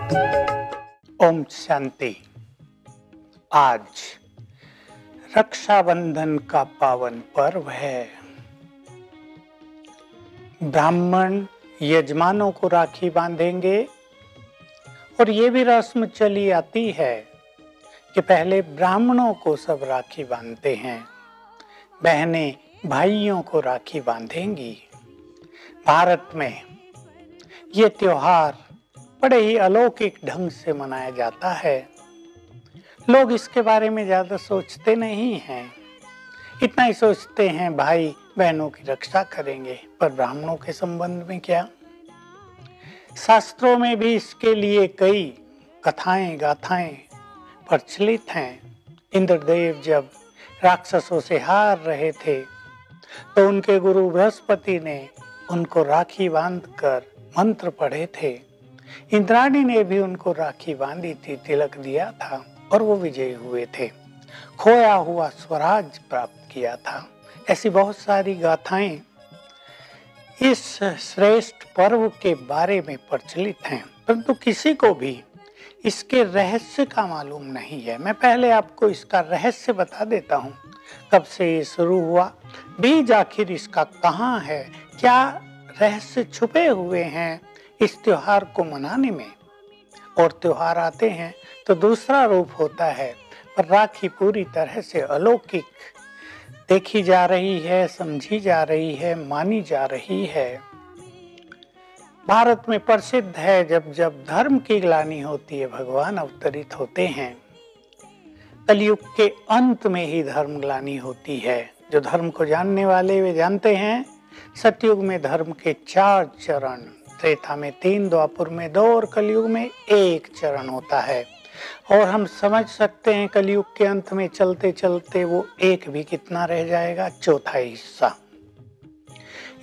ओम शांति। आज रक्षाबंधन का पावन पर्व है। ब्राह्मण यजमानों को राखी बांधेंगे और ये भी रस्म चली आती है कि पहले ब्राह्मणों को सब राखी बांधते हैं, बहनें भाइयों को राखी बांधेंगी। भारत में ये त्योहार बड़े ही अलौकिक ढंग से मनाया जाता है। लोग इसके बारे में ज्यादा सोचते नहीं हैं, इतना ही सोचते हैं भाई बहनों की रक्षा करेंगे, पर ब्राह्मणों के संबंध में क्या? शास्त्रों में भी इसके लिए कई कथाएं गाथाएं प्रचलित हैं। इंद्रदेव जब राक्षसों से हार रहे थे तो उनके गुरु बृहस्पति ने उनको राखी बांधकर मंत्र पढ़े थे। इंद्राणी ने भी उनको राखी बांधी थी, तिलक दिया था और वो विजयी हुए थे, खोया हुआ स्वराज प्राप्त किया था। ऐसी बहुत सारी गाथाएं इस श्रेष्ठ पर्व के बारे में प्रचलित हैं, परंतु किसी को भी इसके रहस्य का मालूम नहीं है। मैं पहले आपको इसका रहस्य बता देता हूँ, कब से ये शुरू हुआ, बीज आखिर इसका कहाँ है, क्या रहस्य छुपे हुए हैं इस त्योहार को मनाने में। और त्योहार आते हैं तो दूसरा रूप होता है, पर राखी पूरी तरह से अलौकिक देखी जा रही है, समझी जा रही है, मानी जा रही है। भारत में प्रसिद्ध है, जब जब धर्म की ग्लानि होती है भगवान अवतरित होते हैं। कलयुग के अंत में ही धर्म ग्लानि होती है। जो धर्म को जानने वाले वे जानते हैं, सतयुग में धर्म के 4 चरण, त्रेता में 3, द्वापर में 2 और कलयुग में 1 चरण होता है। और हम समझ सकते हैं कलयुग के अंत में चलते चलते वो एक भी कितना रह जाएगा, 1/4 हिस्सा।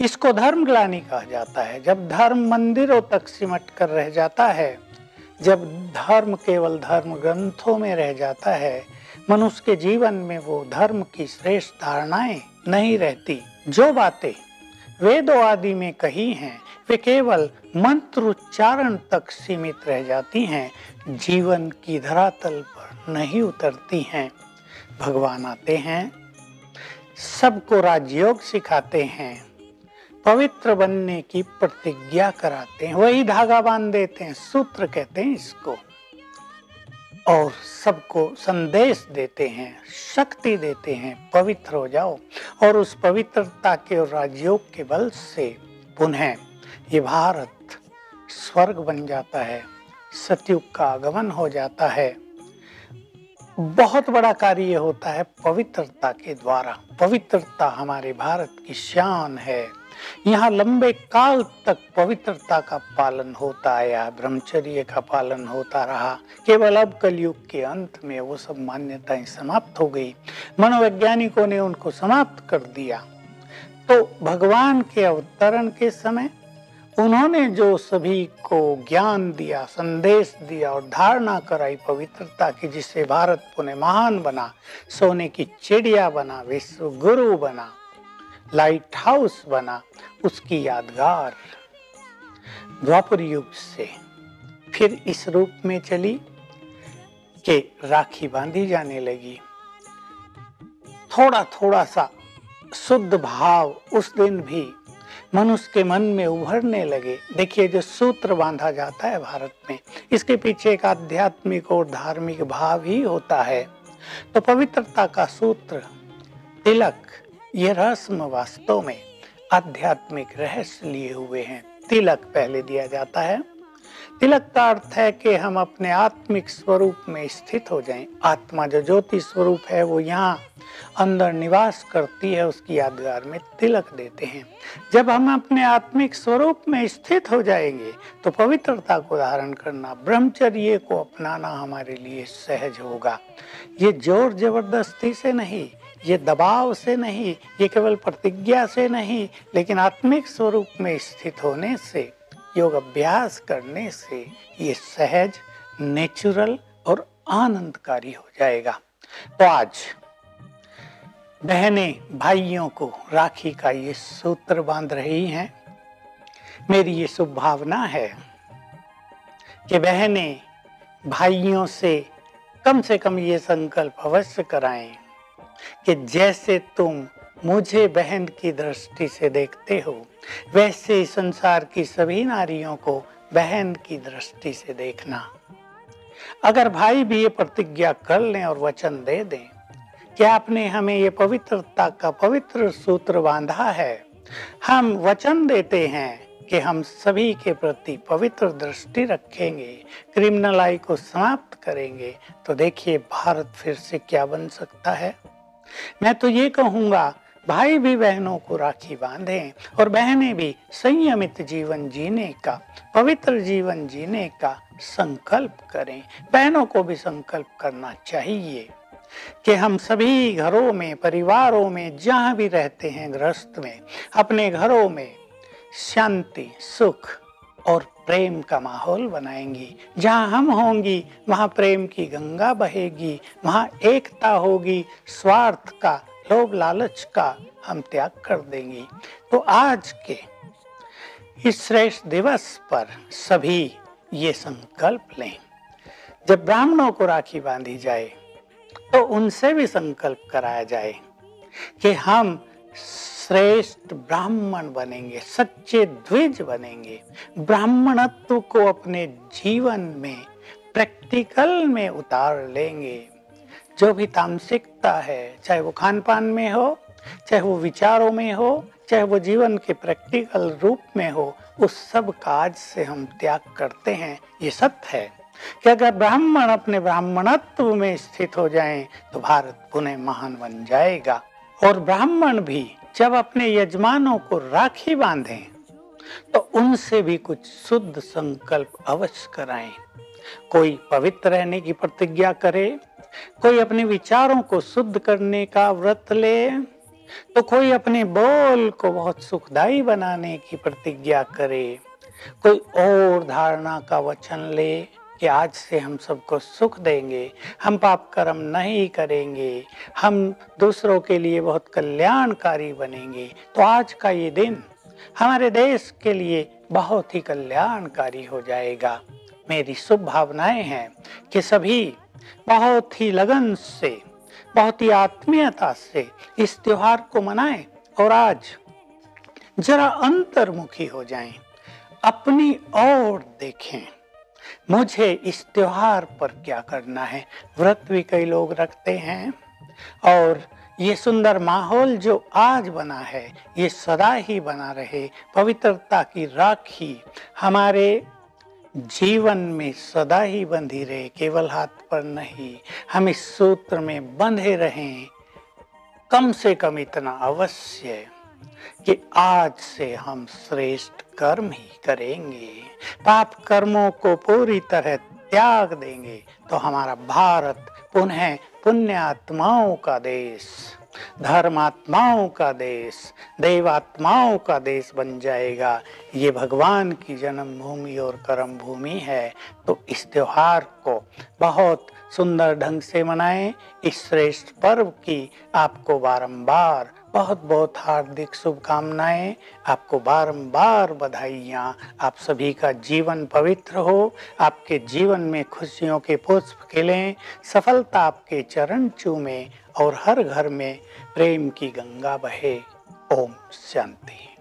इसको धर्म ग्लानि कहा जाता है। जब धर्म मंदिरों तक सिमट कर रह जाता है, जब धर्म केवल धर्म ग्रंथों में रह जाता है, मनुष्य के जीवन में वो धर्म की श्रेष्ठ धारणाएं नहीं रहती। जो बातें वेदों आदि में कही हैं वे केवल मंत्र उच्चारण तक सीमित रह जाती हैं, जीवन की धरातल पर नहीं उतरती हैं। भगवान आते हैं, सबको राजयोग सिखाते हैं, पवित्र बनने की प्रतिज्ञा कराते हैं, वही धागा बांध देते हैं, सूत्र कहते हैं इसको, और सबको संदेश देते हैं, शक्ति देते हैं, पवित्र हो जाओ। और उस पवित्रता के और राजयोग के बल से पुनः ये भारत स्वर्ग बन जाता है, सतयुग का आगमन हो जाता है। बहुत बड़ा कार्य होता है पवित्रता के द्वारा। पवित्रता हमारे भारत की शान है। यहाँ लंबे काल तक पवित्रता का पालन होता आया, ब्रह्मचर्य का पालन होता रहा। केवल अब कलयुग के अंत में वो सब मान्यताएं समाप्त हो गई, मनोवैज्ञानिकों ने उनको समाप्त कर दिया। तो भगवान के अवतरण के समय उन्होंने जो सभी को ज्ञान दिया, संदेश दिया और धारणा कराई पवित्रता की, जिससे भारत पुनः महान बना, सोने की चिड़िया बना, विश्व गुरु बना, लाइट हाउस बना, उसकी यादगार द्वापर युग से फिर इस रूप में चली कि राखी बांधी जाने लगी। थोड़ा थोड़ा सा शुद्ध भाव उस दिन भी मनुष्य के मन में उभरने लगे। देखिए, जो सूत्र बांधा जाता है भारत में, इसके पीछे एक आध्यात्मिक और धार्मिक भाव ही होता है। तो पवित्रता का सूत्र, तिलक, ये रस्म वास्तव में आध्यात्मिक रहस्य लिए हुए हैं। तिलक पहले दिया जाता है। तिलक का अर्थ है कि हम अपने आत्मिक स्वरूप में स्थित हो जाएं। आत्मा जो ज्योति स्वरूप है वो यहाँ अंदर निवास करती है, उसकी यादगार में तिलक देते हैं। जब हम अपने आत्मिक स्वरूप में स्थित हो जाएंगे तो पवित्रता को धारण करना, ब्रह्मचर्य को अपनाना हमारे लिए सहज होगा। ये जोर जबरदस्ती से नहीं, ये दबाव से नहीं, ये केवल प्रतिज्ञा से नहीं, लेकिन आत्मिक स्वरूप में स्थित होने से, योग अभ्यास करने से ये सहज, नेचुरल और आनंदकारी हो जाएगा। तो आज बहनें भाइयों को राखी का ये सूत्र बांध रही हैं। मेरी ये शुभ भावना है कि बहनें भाइयों से कम ये संकल्प अवश्य कराएं कि जैसे तुम मुझे बहन की दृष्टि से देखते हो, वैसे ही संसार की सभी नारियों को बहन की दृष्टि से देखना। अगर भाई भी ये प्रतिज्ञा कर लें और वचन दे दें कि आपने हमें ये पवित्रता का पवित्र सूत्र बांधा है, हम वचन देते हैं कि हम सभी के प्रति पवित्र दृष्टि रखेंगे, क्रिमिनल को समाप्त करेंगे, तो देखिए भारत फिर से क्या बन सकता है। मैं तो ये कहूँगा, भाई भी बहनों को राखी बांधें और बहनें भी संयमित जीवन जीने का, पवित्र जीवन जीने का संकल्प करें। बहनों को भी संकल्प करना चाहिए कि हम सभी घरों में, परिवारों में, जहाँ भी रहते हैं गृहस्थ में, अपने घरों में शांति, सुख और प्रेम का माहौल बनाएंगी। जहाँ हम होंगी वहाँ प्रेम की गंगा बहेगी, वहाँ एकता होगी, स्वार्थ का, लोभ लालच का हम त्याग कर देंगे। तो आज के इस श्रेष्ठ दिवस पर सभी ये संकल्प लें। जब ब्राह्मणों को राखी बांधी जाए तो उनसे भी संकल्प कराया जाए कि हम श्रेष्ठ ब्राह्मण बनेंगे, सच्चे द्विज बनेंगे, ब्राह्मणत्व को अपने जीवन में प्रैक्टिकल में उतार लेंगे। जो भी तामसिकता है, चाहे वो खान पान में हो, चाहे वो विचारों में हो, चाहे वो जीवन के प्रैक्टिकल रूप में हो, उस सब काज से हम त्याग करते हैं। ये सत्य है कि अगर ब्राह्मण अपने ब्राह्मणत्व में स्थित हो जाएं तो भारत पुनः महान बन जाएगा। और ब्राह्मण भी जब अपने यजमानों को राखी बांधें तो उनसे भी कुछ शुद्ध संकल्प अवश्य कराएं। कोई पवित्र रहने की प्रतिज्ञा करे, कोई अपने विचारों को शुद्ध करने का व्रत ले, तो कोई अपने बोल को बहुत सुखदायी बनाने की प्रतिज्ञा करे, कोई और धारणा का वचन ले कि आज से हम सबको सुख देंगे, हम पाप कर्म नहीं करेंगे, हम दूसरों के लिए बहुत कल्याणकारी बनेंगे। तो आज का ये दिन हमारे देश के लिए बहुत ही कल्याणकारी हो जाएगा। मेरी शुभ भावनाएं हैं कि सभी बहुत ही लगन से, बहुत ही आत्मीयता से इस त्योहार को मनाएं और आज जरा अंतर्मुखी हो जाएं, अपनी ओर देखें, मुझे इस त्योहार पर क्या करना है। व्रत भी कई लोग रखते हैं और ये सुंदर माहौल जो आज बना है ये सदा ही बना रहे। पवित्रता की राखी हमारे जीवन में सदा ही बंधी रहे, केवल हाथ पर नहीं। हम इस सूत्र में बंधे रहें, कम से कम इतना अवश्य कि आज से हम श्रेष्ठ कर्म ही करेंगे, पाप कर्मों को पूरी तरह त्याग देंगे तो हमारा भारत पुनः पुण्य आत्माओं का देश, धर्मात्माओं का देश, देवात्माओं का देश बन जाएगा। ये भगवान की जन्मभूमि और कर्म भूमि है। तो इस त्योहार को बहुत सुंदर ढंग से मनाएं। इस श्रेष्ठ पर्व की आपको बारंबार बहुत बहुत हार्दिक शुभकामनाएं, आपको बारंबार बधाइयाँ। आप सभी का जीवन पवित्र हो, आपके जीवन में खुशियों के पुष्प खिलें, सफलता आपके चरण चूमे और हर घर में प्रेम की गंगा बहे। ओम शांति।